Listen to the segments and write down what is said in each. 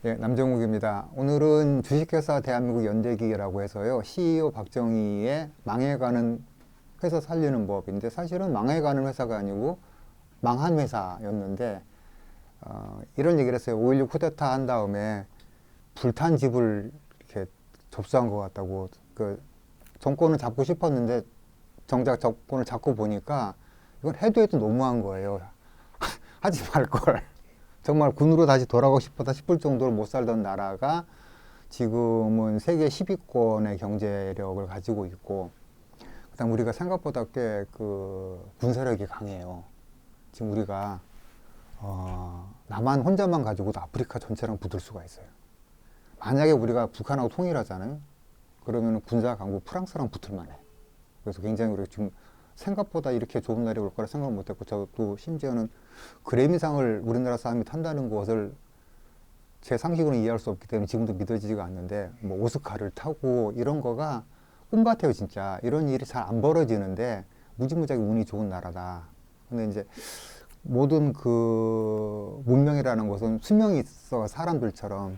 예, 남정욱입니다. 오늘은 주식회사 대한민국 연대기라고 해서요. CEO 박정희의 망해가는 회사 살리는 법인데 사실은 망해가는 회사가 아니고 망한 회사였는데 이런 얘기를 했어요. 5.16 쿠데타 한 다음에 불탄 집을 이렇게 접수한 것 같다고. 그 정권을 잡고 싶었는데 정작 정권을 잡고 보니까 이건 해도 해도 너무한 거예요. 하지 말걸. 정말 군으로 다시 돌아가고 싶었다 싶을 정도로 못 살던 나라가 지금은 세계 10위권의 경제력을 가지고 있고, 그다음 우리가 생각보다 꽤 그 군사력이 강해요. 지금 우리가 남한 혼자만 가지고도 아프리카 전체랑 붙을 수가 있어요. 만약에 우리가 북한하고 통일하잖아요. 그러면 군사 강국 프랑스랑 붙을 만해. 그래서 굉장히 우리가 지금 생각보다 이렇게 좋은 날이 올 거라 생각 못했고, 저도 심지어는 그래미상을 우리나라 사람이 탄다는 것을 제 상식으로는 이해할 수 없기 때문에 지금도 믿어지지가 않는데, 뭐 오스카를 타고 이런 거가 꿈 같아요. 진짜 이런 일이 잘 안 벌어지는데 무지무지하게 운이 좋은 나라다. 근데 이제 모든 그 문명이라는 것은 수명이 있어. 사람들처럼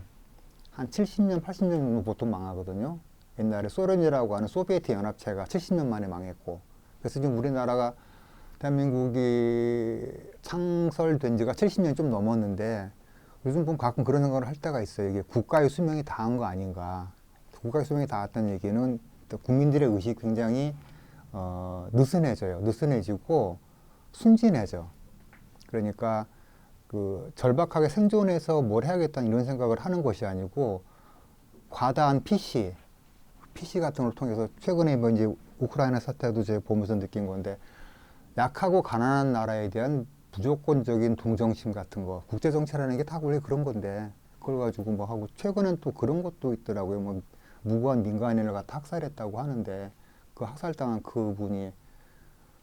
한 70년, 80년 정도 보통 망하거든요. 옛날에 소련이라고 하는 소비에트 연합체가 70년 만에 망했고, 그래서 지금 우리나라가 대한민국이 창설된 지가 70년이 좀 넘었는데 요즘 보면 가끔 그런 생각을 할 때가 있어요. 이게 국가의 수명이 다한 거 아닌가. 국가의 수명이 닿았다는 얘기는 국민들의 의식이 굉장히 느슨해져요. 느슨해지고 순진해져. 그러니까 그 절박하게 생존해서 뭘 해야겠다는 이런 생각을 하는 것이 아니고 과다한 PC 같은 걸 통해서 최근에 뭐 이제 우크라이나 사태도 제가 보면서 느낀 건데, 약하고 가난한 나라에 대한 무조건적인 동정심 같은 거, 국제정치라는 게 다 원래 그런 건데 그걸 가지고 뭐 하고, 최근엔 또 그런 것도 있더라고요. 뭐 무고한 민간인을 갖다 학살했다고 하는데 그 학살당한 그분이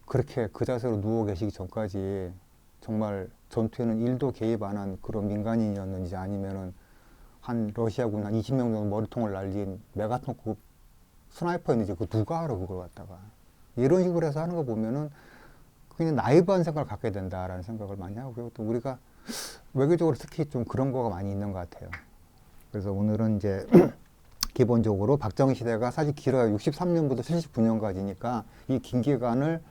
그렇게 그 자세로 누워 계시기 전까지 정말 전투에는 1도 개입 안 한 그런 민간인이었는지, 아니면은 한 러시아군 한 20명 정도 머리통을 날린 메가톤급 스나이퍼였는지 그 누가 알아 그걸 갖다가. 이런 식으로 해서 하는 거 보면은 그냥 나이브한 생각을 갖게 된다라는 생각을 많이 하고요. 또 우리가 외교적으로 특히 좀 그런 거가 많이 있는 것 같아요. 그래서 오늘은 이제 기본적으로 박정희 시대가 사실 길어요. 63년부터 79년까지니까 이 긴 기간을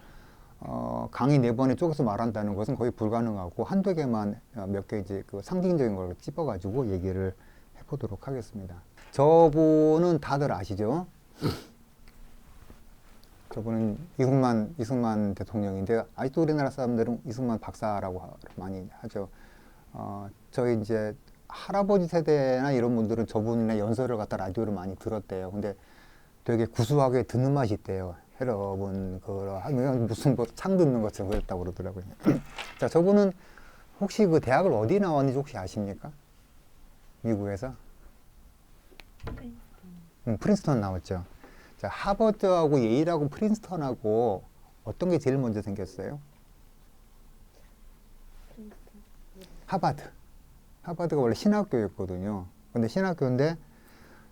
강의 4번에 쪼개서 말한다는 것은 거의 불가능하고, 한두 개만 몇 개 이제 그 상징적인 걸 찝어가지고 얘기를 해보도록 하겠습니다. 저분은 다들 아시죠? 저분은 이승만 대통령인데, 아직도 우리나라 사람들은 이승만 박사라고 많이 하죠. 저희 이제 할아버지 세대나 이런 분들은 저분이나 연설을 갖다 라디오를 많이 들었대요. 근데 되게 구수하게 듣는 맛이 있대요. 여러분, 하면 무슨 뭐 창 듣는 것처럼 그랬다고 그러더라고요. 자, 저분은 혹시 그 대학을 어디 나왔는지 혹시 아십니까? 미국에서? 프린스턴 나왔죠. 자, 하버드하고 예일하고 프린스턴하고 어떤 게 제일 먼저 생겼어요? 하버드가 원래 신학교였거든요. 근데 신학교인데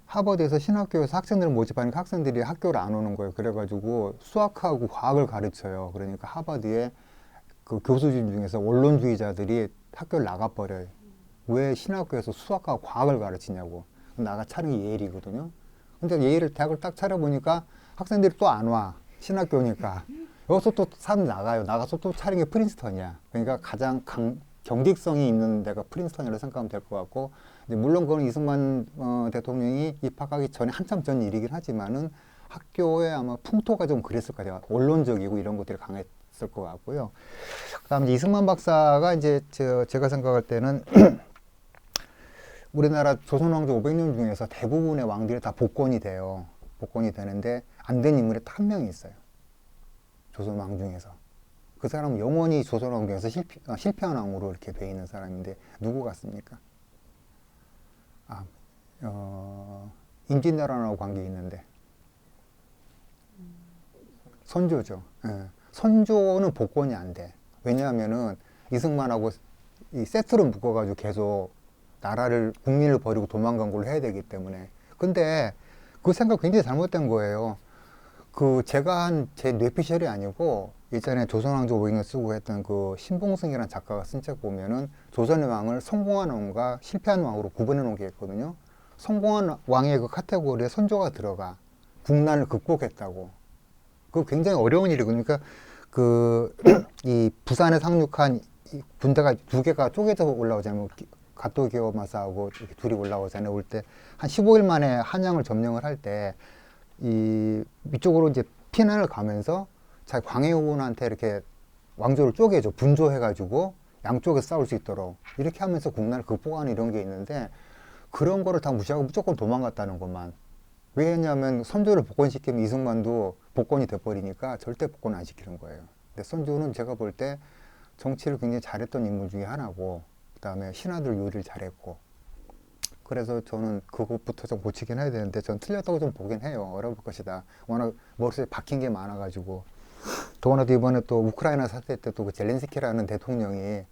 하버드에서 신학교에서 학생들을 모집하니까 학생들이 학교를 안 오는 거예요. 그래가지고 수학하고 과학을 가르쳐요. 그러니까 하버드의 그 교수진 중에서 원론주의자들이 학교를 나가버려요. 왜 신학교에서 수학과 과학을 가르치냐고. 나가 차린 게 예일이거든요. 근데 예일을 대학을 딱 차려보니까 학생들이 또 안 와. 신학교니까. 여기서 또 사람 나가요. 나가서 또 차린 게 프린스턴이야. 그러니까 가장 경직성이 있는 데가 프린스턴이라고 생각하면 될 것 같고, 물론 그건 이승만 대통령이 입학하기 전에 한참 전 일이긴 하지만은 학교에 아마 풍토가 좀 그랬을 거예요. 원론적이고 이런 것들이 강했을 것 같고요. 그다음 이승만 박사가 이제 제가 생각할 때는 우리나라 조선 왕조 500년 중에서 대부분의 왕들이 다 복권이 돼요. 복권이 되는데 안 된 인물이 딱 한 명이 있어요. 조선 왕 중에서. 그 사람은 영원히 조선 왕 중에서 실패한 왕으로 이렇게 돼 있는 사람인데 누구 같습니까? 임진왜란하고 관계 있는데 선조죠. 예. 선조는 복권이 안 돼. 왜냐하면은 이승만하고 이 세트로 묶어가지고 계속 나라를 국민을 버리고 도망간 걸로 해야 되기 때문에. 근데 그 생각 굉장히 잘못된 거예요. 그 제가 한 제 뇌피셜이 아니고 예전에 조선왕조 오행을 쓰고 했던 그 신봉승이라는 작가가 쓴 책 보면은 조선의 왕을 성공한 왕과 실패한 왕으로 구분해 놓은 게 있거든요. 성공한 왕의 그 카테고리에 선조가 들어가. 국난을 극복했다고. 그 굉장히 어려운 일이거든요. 그러니까 그 이 부산에 상륙한 이 군대가 두 개가 쪼개져 올라오잖아요. 갓도기요마사하고 이렇게 둘이 올라오잖아요. 올 때 한 15일 만에 한양을 점령을 할 때 이 이쪽으로 이제 피난을 가면서 자기 광해군한테 이렇게 왕조를 쪼개죠. 분조해가지고 양쪽에서 싸울 수 있도록 이렇게 하면서 국난을 극복하는 이런 게 있는데 그런 거를 다 무시하고 무조건 도망갔다는 것만. 왜냐하면 선조를 복권시키면 이승만도 복권이 돼버리니까 절대 복권 안 시키는 거예요. 근데 선조는 제가 볼 때 정치를 굉장히 잘했던 인물 중에 하나고 그 다음에 신하들 요리를 잘했고 그래서 저는 그것부터 좀 고치긴 해야 되는데 전 틀렸다고 좀 보긴 해요. 어려울 것이다. 워낙 머릿속에 박힌 게 많아가지고 더구나 이번에 또 우크라이나 사태 때 또 그 젤렌스키라는 대통령이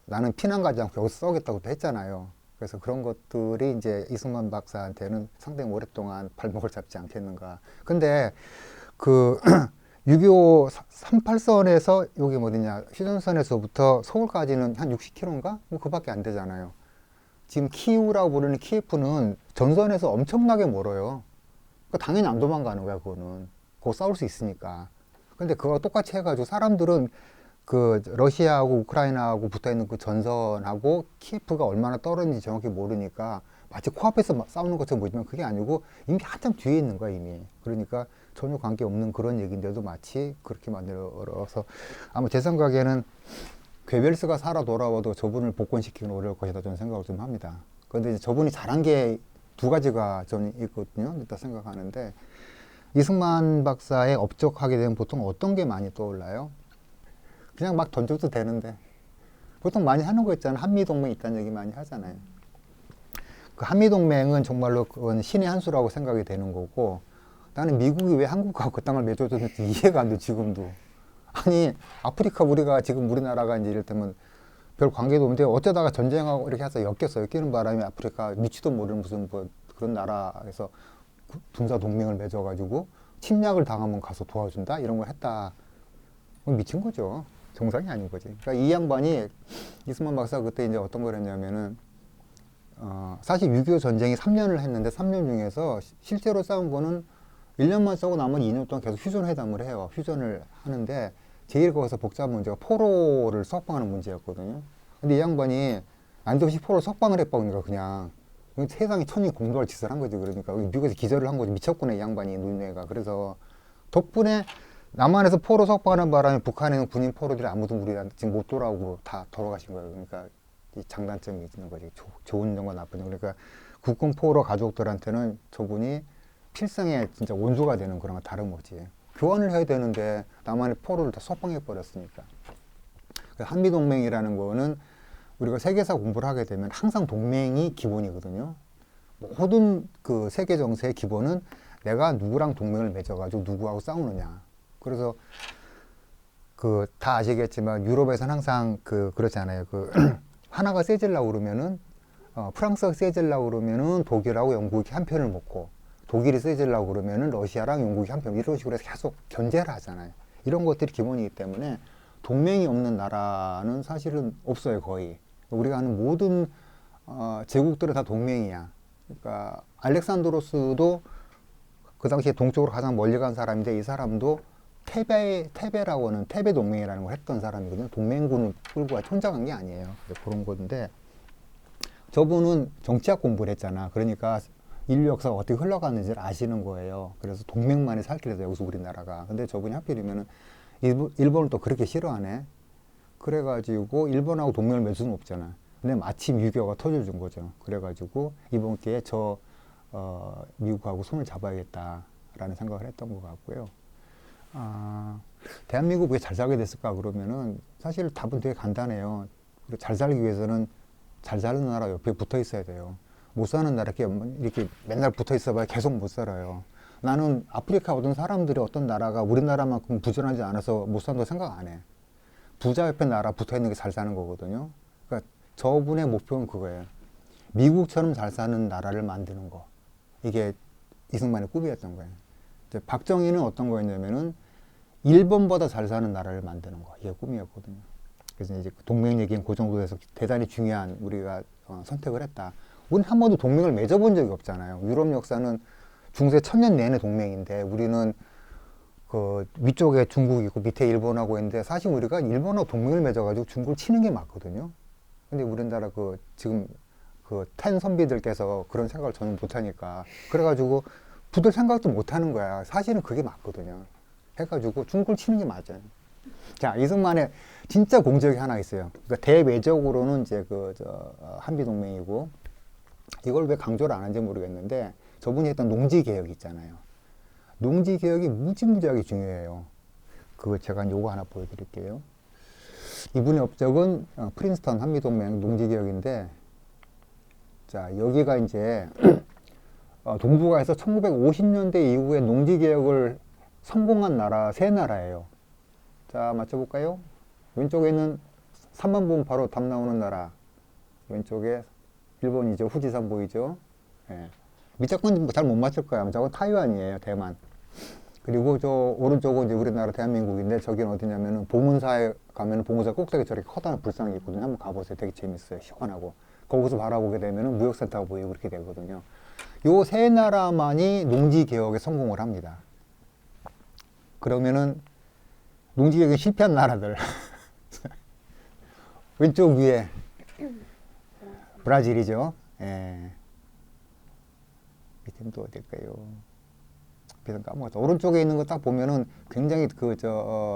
나는 피난 가지 않고 여기서 싸우겠다고 했잖아요. 그래서 그런 것들이 이제 이승만 박사한테는 상당히 오랫동안 발목을 잡지 않겠는가. 근데 그 6.25 38선에서 여기 어디냐 휴전선에서부터 서울까지는 한 60km인가? 뭐 그밖에 안 되잖아요. 지금 키우라고 부르는 키예프는 전선에서 엄청나게 멀어요. 그러니까 당연히 안 도망가는 거야, 그거는. 그거 싸울 수 있으니까. 근데 그거 똑같이 해가지고 사람들은 그 러시아하고 우크라이나하고 붙어 있는 그 전선하고 키예프가 얼마나 떨어진지 정확히 모르니까 마치 코앞에서 막 싸우는 것처럼 보이지만 그게 아니고 이미 한참 뒤에 있는 거야, 이미. 그러니까 전혀 관계 없는 그런 얘기인데도 마치 그렇게 만들어서 아마 제 생각에는 괴벨스가 살아 돌아와도 저분을 복권시키기는 어려울 것이다 저는 생각을 좀 합니다. 그런데 이제 저분이 잘한 게 두 가지가 저는 있거든요. 일단 생각하는데 이승만 박사의 업적하게 되면 보통 어떤 게 많이 떠올라요? 그냥 막 던져도 되는데 보통 많이 하는 거 있잖아요. 한미동맹 있다는 얘기 많이 하잖아요. 그 한미동맹은 정말로 그건 신의 한 수라고 생각이 되는 거고 나는 미국이 왜 한국하고 그 땅을 맺어줬는지 이해가 안 돼 지금도. 아니 아프리카 우리가 지금 우리나라가 이제 이를테면 별 관계도 없는데 어쩌다가 전쟁하고 이렇게 해서 엮이는 바람에 아프리카 미치도 모르는 무슨 뭐 그런 나라에서 군사 동맹을 맺어가지고 침략을 당하면 가서 도와준다 이런 걸 했다. 미친 거죠. 정상이 아닌 거지. 그러니까 이 양반이 이승만 박사 그때 이제 어떤 걸 했냐면은 사실 6.25 전쟁이 3년을 했는데 3년 중에서 실제로 싸운 거는 1년만 싸우고 나머지 2년 동안 계속 휴전회담을 해요. 휴전을 하는데 제일 거기서 복잡한 문제가 포로를 석방하는 문제였거든요. 근데 이 양반이 난데없이 포로 석방을 해버리니까 그냥 세상에 천이 공도할 짓을 한 거지. 그러니까 미국에서 기절을 한 거지. 미쳤구나 이 양반이 눈뇌가. 그래서 덕분에 남한에서 포로 석방하는 바람에 북한에는 군인 포로들이 아무도 우리한테 지금 못 돌아오고 다 돌아가신 거예요. 그러니까 이 장단점이 있는 거지. 좋은 점과 나쁜 점. 그러니까 국군 포로 가족들한테는 저분이 필생의 진짜 원수가 되는 그런 거 다름없지. 교환을 해야 되는데 남한의 포로를 다 석방해 버렸으니까. 한미동맹이라는 거는 우리가 세계사 공부를 하게 되면 항상 동맹이 기본이거든요. 모든 그 세계 정세의 기본은 내가 누구랑 동맹을 맺어가지고 누구하고 싸우느냐. 그래서 그 다 아시겠지만 유럽에서는 항상 그렇잖아요. 그 하나가 세질라고 그러면은 프랑스가 세질라고 그러면은 독일하고 영국이 한 편을 먹고 독일이 세질라고 그러면은 러시아랑 영국이 한 편 이런 식으로 해서 계속 견제를 하잖아요. 이런 것들이 기본이기 때문에 동맹이 없는 나라는 사실은 없어요, 거의. 우리가 아는 모든 제국들은 다 동맹이야. 그러니까 알렉산드로스도 그 당시에 동쪽으로 가장 멀리 간 사람인데 이 사람도 테베라고 하는 테베 동맹이라는 걸 했던 사람이거든요. 동맹군을 끌고 혼자 간 게 아니에요. 그런 건데 저분은 정치학 공부를 했잖아. 그러니까 인류 역사가 어떻게 흘러가는지를 아시는 거예요. 그래서 동맹만이 살게 돼서 여기서 우리나라가. 근데 저분이 하필이면은 일본을 또 그렇게 싫어하네. 그래가지고 일본하고 동맹을 맺을 수는 없잖아. 근데 마침 6.25가 터져준 거죠. 그래가지고 이번 기회에 미국하고 손을 잡아야겠다라는 생각을 했던 것 같고요. 대한민국 왜 잘 살게 됐을까 그러면은 사실 답은 되게 간단해요. 잘 살기 위해서는 잘 사는 나라 옆에 붙어 있어야 돼요. 못 사는 나라 이렇게 맨날 붙어 있어봐야 계속 못 살아요. 나는 아프리카 어떤 사람들이 어떤 나라가 우리나라만큼 부전하지 않아서 못 산다고 생각 안 해. 부자 옆에 나라 붙어 있는 게 잘 사는 거거든요. 그러니까 저분의 목표는 그거예요. 미국처럼 잘 사는 나라를 만드는 거. 이게 이승만의 꿈이었던 거예요. 이제 박정희는 어떤 거였냐면은 일본보다 잘 사는 나라를 만드는 거. 이게 꿈이었거든요. 그래서 이제 동맹 얘기는 그 정도 돼서 대단히 중요한 우리가 선택을 했다. 우리는 한 번도 동맹을 맺어본 적이 없잖아요. 유럽 역사는 중세 천년 내내 동맹인데 우리는 그 위쪽에 중국이 있고 밑에 일본하고 있는데 사실 우리가 일본하고 동맹을 맺어가지고 중국을 치는 게 맞거든요. 근데 우리나라 그 지금 그 텐 선비들께서 그런 생각을 전혀 못하니까 그래가지고 붙을 생각도 못하는 거야. 사실은 그게 맞거든요. 해가지고 중국을 치는 게 맞아요. 자, 이승만의 진짜 공적이 하나 있어요. 그러니까 대외적으로는 이제 한미 동맹이고 이걸 왜 강조를 안 하는지 모르겠는데 저분이 했던 농지 개혁 있잖아요. 농지 개혁이 무지무지하게 중요해요. 그거 제가 요거 하나 보여드릴게요. 이분의 업적은 프린스턴 한미 동맹 농지 개혁인데 자, 여기가 이제 동북아에서 1950년대 이후에 농지 개혁을 성공한 나라 세 나라예요. 자, 맞춰볼까요? 왼쪽에 있는 3번 보면 바로 답 나오는 나라. 왼쪽에 일본이죠. 후지산 보이죠? 예. 밑에 건 잘 못 맞출 거야. 저건 타이완이에요. 대만. 그리고 저 오른쪽은 이제 우리나라 대한민국인데 저기는 어디냐면은 봉은사에 가면은 봉은사 꼭대기 저렇게 커다란 불상이 있거든요. 한번 가보세요. 되게 재밌어요. 시원하고. 거기서 바라보게 되면은 무역센터가 보이고 그렇게 되거든요. 요 세 나라만이 농지 개혁에 성공을 합니다. 그러면은 농지 개혁에 실패한 나라들 왼쪽 위에 브라질이죠. 예. 밑에는 또 어딜까요? 밑에는 까먹었다. 오른쪽에 있는 거 딱 보면은 굉장히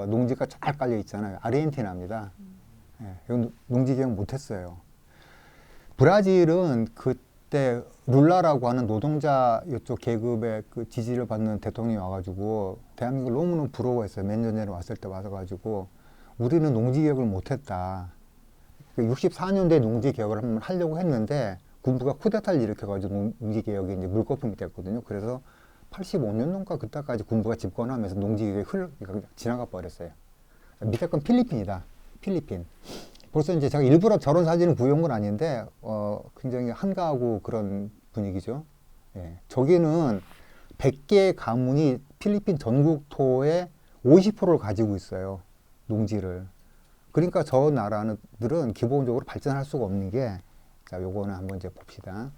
농지가 잘 깔려 있잖아요. 아르헨티나입니다. 예. 여기 농지 개혁 못했어요. 브라질은 그때 룰라라고 하는 노동자 이쪽 계급의 그 지지를 받는 대통령이 와가지고 대한민국을 너무너무 부러워했어요. 몇 년 전에 왔을 때 와가지고 우리는 농지 개혁을 못했다. 64년도에 농지 개혁을 한번 하려고 했는데 군부가 쿠데타를 일으켜가지고 농지 개혁이 이제 물거품이 됐거든요. 그래서 85년도인가 그때까지 군부가 집권하면서 농지 개혁이 지나가 버렸어요. 밑에 건 필리핀이다. 필리핀. 벌써 이제 제가 일부러 저런 사진을 구해온 건 아닌데 굉장히 한가하고 그런 분위기죠. 예. 저기는 100개의 가문이 필리핀 전국토의 50%를 가지고 있어요. 농지를. 그러니까 저 나라들은 기본적으로 발전할 수가 없는 게, 자, 요거는 한번 이제 봅시다.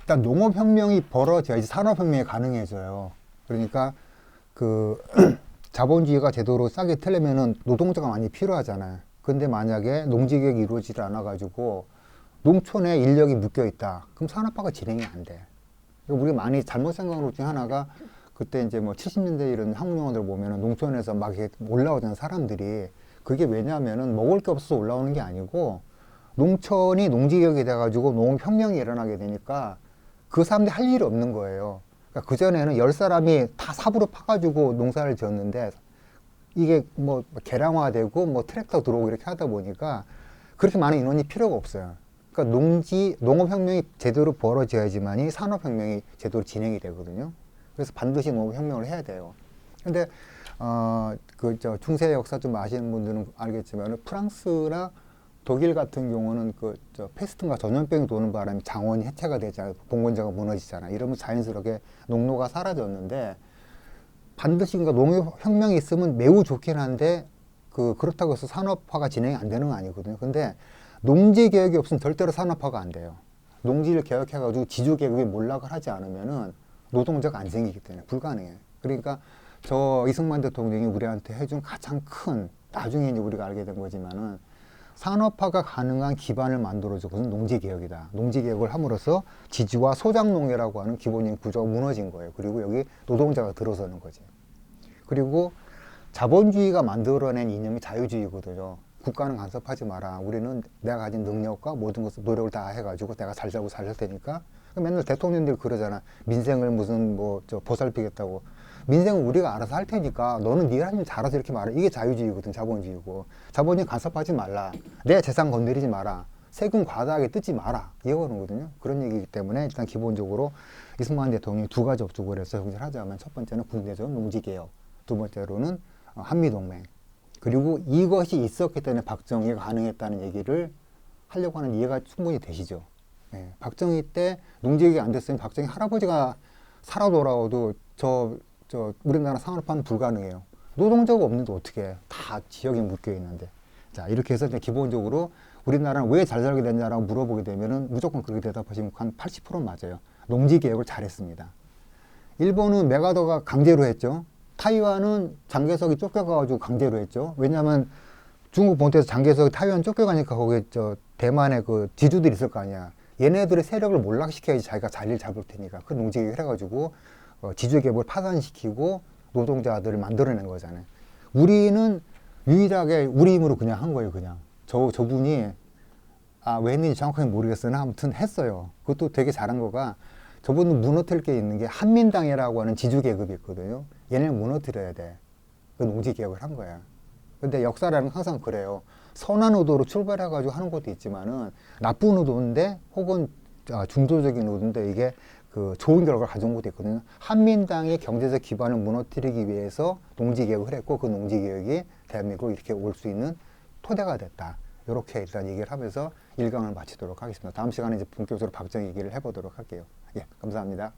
일단 농업혁명이 벌어져야지 산업혁명이 가능해져요. 그러니까 그 자본주의가 제대로 싸게 틀려면은 노동자가 많이 필요하잖아요. 근데 만약에 농지개혁이 이루어지지 않아가지고 농촌에 인력이 묶여 있다. 그럼 산업화가 진행이 안 돼. 우리가 많이 잘못 생각한 것 중에 하나가 그때 이제 뭐 70년대 이런 한국 영화들 보면은 농촌에서 막 올라오던 사람들이 그게 왜냐하면은 먹을 게 없어서 올라오는 게 아니고 농촌이 농지개혁이 돼가지고 농업혁명이 일어나게 되니까 그 사람들이 할 일이 없는 거예요. 그러니까 그전에는 10사람이 다 삽으로 파가지고 농사를 지었는데 이게 뭐 개량화되고 뭐 트랙터 들어오고 이렇게 하다 보니까 그렇게 많은 인원이 필요가 없어요. 그러니까 농업혁명이 제대로 벌어져야지만이 산업혁명이 제대로 진행이 되거든요. 그래서 반드시 농업혁명을 해야 돼요. 근데 중세 역사 좀 아시는 분들은 알겠지만 프랑스나 독일 같은 경우는 패스트인가 전염병이 도는 바람에 장원이 해체가 되잖아요. 봉건자가 무너지잖아요. 이러면 자연스럽게 농노가 사라졌는데 반드시 농업혁명이 있으면 매우 좋긴 한데 그렇다고 해서 산업화가 진행이 안 되는 건 아니거든요. 근데 농지 개혁이 없으면 절대로 산업화가 안 돼요. 농지를 개혁해가지고 지주 계급이 몰락을 하지 않으면은 노동자가 안 생기기 때문에 불가능해요. 그러니까 저 이승만 대통령이 우리한테 해준 가장 큰, 나중에 이제 우리가 알게 된 거지만은 산업화가 가능한 기반을 만들어준 것은 농지개혁이다. 농지개혁을 함으로써 지주와 소작농이라고 하는 기본적인 구조가 무너진 거예요. 그리고 여기 노동자가 들어서는 거지. 그리고 자본주의가 만들어낸 이념이 자유주의거든요. 국가는 간섭하지 마라. 우리는 내가 가진 능력과 모든 것을 노력을 다 해가지고 내가 잘 살고 잘 살 테니까. 맨날 대통령들이 그러잖아. 민생을 무슨 보살피겠다고. 민생은 우리가 알아서 할 테니까 너는 네가 하면 잘해서 이렇게 말해. 이게 자유주의거든. 자본주의고. 자본주의 간섭하지 말라. 내 재산 건드리지 마라. 세금 과다하게 뜯지 마라. 이거거든요. 그런 얘기이기 때문에 일단 기본적으로 이승만 대통령이 두 가지 업적을 해서 정리를 하자면 첫 번째는 군대적 농지개혁, 두 번째로는 한미동맹. 그리고 이것이 있었기 때문에 박정희가 가능했다는 얘기를 하려고 하는 이해가 충분히 되시죠. 네. 박정희 때 농지개혁이 안 됐으면 박정희 할아버지가 살아 돌아와도 저 우리나라 산업화는 불가능해요. 노동자가 없는데 어떻게 해? 다 지역에 묶여 있는데. 자, 이렇게 해서 이제 기본적으로 우리나라는 왜 잘 살게 됐냐라고 물어보게 되면은 무조건 그렇게 대답하시면 한 80% 맞아요. 농지 개혁을 잘했습니다. 일본은 메가더가 강제로 했죠. 타이완은 장개석이 쫓겨가가지고 강제로 했죠. 왜냐하면 중국 본토에서 장개석이 타이완 쫓겨가니까 거기 대만의 그 지주들이 있을 거 아니야. 얘네들의 세력을 몰락시켜야지 자기가 자리를 잡을 테니까. 그 농지 개혁을 해가지고 지주 계급을 파산시키고 노동자들을 만들어낸 거잖아요. 우리는 유일하게 우리 힘으로 그냥 한 거예요, 그냥. 저분이, 왜 했는지 정확하게 모르겠으나 아무튼 했어요. 그것도 되게 잘한 거가 저분은 무너뜨릴 게 있는 게 한민당이라고 하는 지주 계급이 있거든요. 얘네는 무너뜨려야 돼. 그 농지 개혁을 한 거야. 근데 역사라는 건 항상 그래요. 선한 의도로 출발해가지고 하는 것도 있지만은 나쁜 의도인데 혹은 중도적인 의도인데 이게 그 좋은 결과를 가져온 것도 있거든요. 한민당의 경제적 기반을 무너뜨리기 위해서 농지 개혁을 했고 그 농지 개혁이 대한민국으로 이렇게 올 수 있는 토대가 됐다. 이렇게 일단 얘기를 하면서 1강을 마치도록 하겠습니다. 다음 시간에 이제 본격적으로 박정 얘기를 해보도록 할게요. 예, 감사합니다.